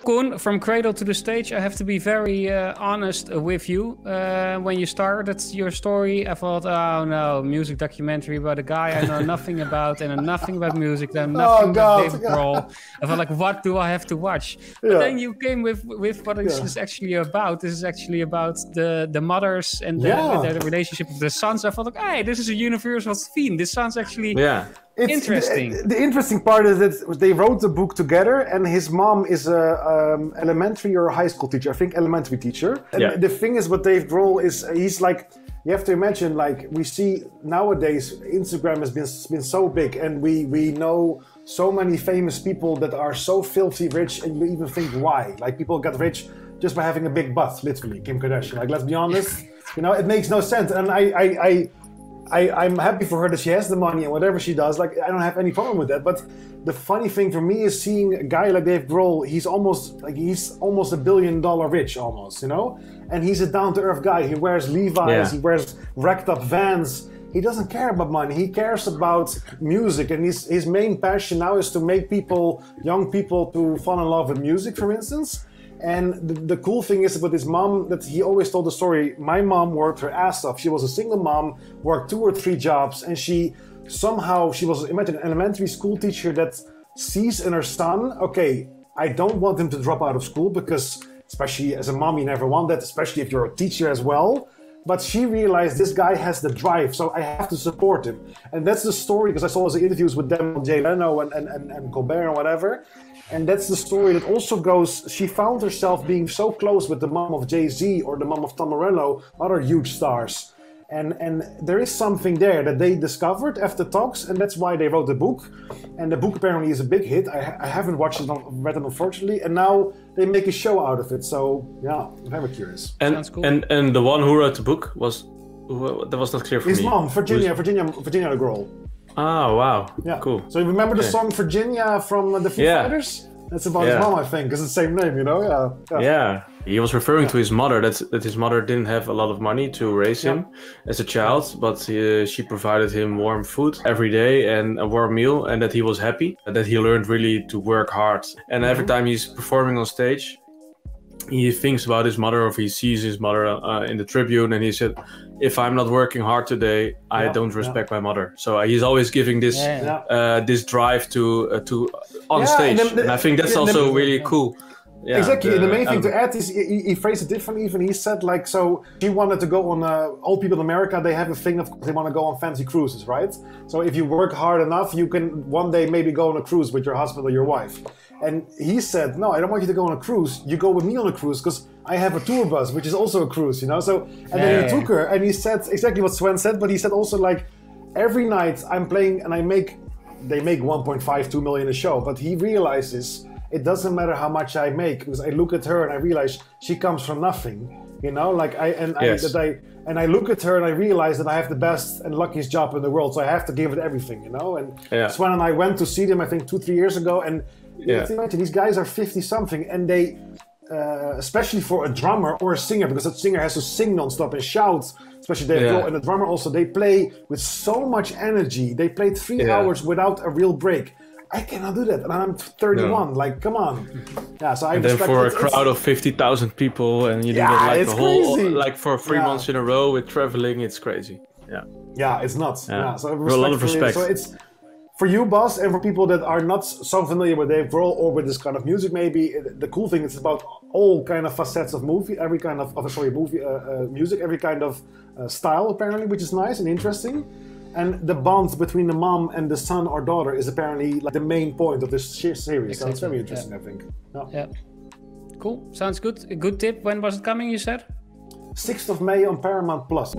Koen, from Cradle to the Stage, I have to be very honest with you. When you started your story, I thought, oh no, music documentary about a guy I know nothing about and nothing about music, and nothing about Dave Grohl. I felt like, what do I have to watch? But then you came with what this is actually about. This is actually about the mothers and the relationship of the sons. I thought, like, hey, this is a universal theme. This sounds actually... It's interesting. The interesting part is that they wrote the book together, and his mom is a elementary or high school teacher. I think elementary teacher. And the thing is, with Dave Grohl is he's like, you have to imagine, like, we see nowadays Instagram has been so big, and we know so many famous people that are so filthy rich, and you even think why? Like, people get rich just by having a big butt, literally. Kim Kardashian. Like, let's be honest, it makes no sense. And I'm happy for her that she has the money and whatever she does, like, I don't have any problem with that. But the funny thing for me is seeing a guy like Dave Grohl, he's almost $1 billion rich almost, and he's a down-to-earth guy. He wears Levi's, he wears wrecked up Vans. He doesn't care about money. He cares about music, and his main passion now is to make young people to fall in love with music, for instance. And the cool thing is with his mom, that he always told the story, my mom worked her ass off. She was a single mom, worked 2 or 3 jobs, and she was, imagine, an elementary school teacher that sees in her son, okay, I don't want him to drop out of school, because especially as a mom, you never want that, especially if you're a teacher as well. But she realized this guy has the drive, so I have to support him. And that's the story, because I saw the interviews with them, Jay Leno and Colbert and whatever. And that's the story that also goes, she found herself being so close with the mom of Jay-Z or the mom of Tom Morello, other huge stars. And there is something there that they discovered after talks, and that's why they wrote the book. And the book apparently is a big hit. I haven't read it, unfortunately, and now they make a show out of it. So yeah, I'm very curious. And sounds cool. And the one who wrote the book that was not clear for me. His mom, Virginia Grohl. Oh wow! Yeah, cool. So you remember the song Virginia from the Foo Fighters? That's about his mom, I think, because it's the same name, Yeah, he was referring to his mother. That his mother didn't have a lot of money to raise him as a child, but she provided him warm food every day and a warm meal, and that he was happy. And that he learned really to work hard. And every time he's performing on stage, he thinks about his mother, or if he sees his mother in the Tribune, and he said, if I'm not working hard today, I don't respect my mother. So he's always giving this this drive to on stage, and I think that's also really cool. Yeah, exactly. And the main thing to add is he phrased it differently. Even he said, like, so he wanted to go on. Old people in America, they have a thing of they want to go on fancy cruises, right? So if you work hard enough, you can one day maybe go on a cruise with your husband or your wife. And he said, no, I don't want you to go on a cruise. You go with me on a cruise, because I have a tour bus, which is also a cruise, So, and then he took her, and he said exactly what Sven said, but he said also, like, every night I'm playing, and they make 1.52 million a show, but he realizes it doesn't matter how much I make, because I look at her and I realize she comes from nothing, Like I look at her and I realize that I have the best and luckiest job in the world, so I have to give it everything, And Sven and I went to see them, I think 2-3 years ago, and you have to imagine, these guys are 50-something, and they, especially for a drummer or a singer, because a singer has to sing non-stop and shout, especially Dave Grohl, and the drummer also, they play with so much energy. They played 3 hours without a real break. I cannot do that, and I'm 31. Like, come on. Yeah, so I and then for a crowd of 50,000 people, and you do that like the whole, crazy. like for 3 months in a row with traveling, it's crazy. Yeah, it's nuts. So a lot of respect. So it's for you, Bas, and for people that are not so familiar with Dave Grohl or with this kind of music, maybe the cool thing is about all kind of facets of movie, every kind of music, every kind of style apparently, which is nice and interesting. And the bond between the mom and the son or daughter is apparently like the main point of this series. Exactly. So it's very interesting, I think. Yeah. Cool. Sounds good. A good tip. When was it coming, you said? 6th of May on Paramount Plus.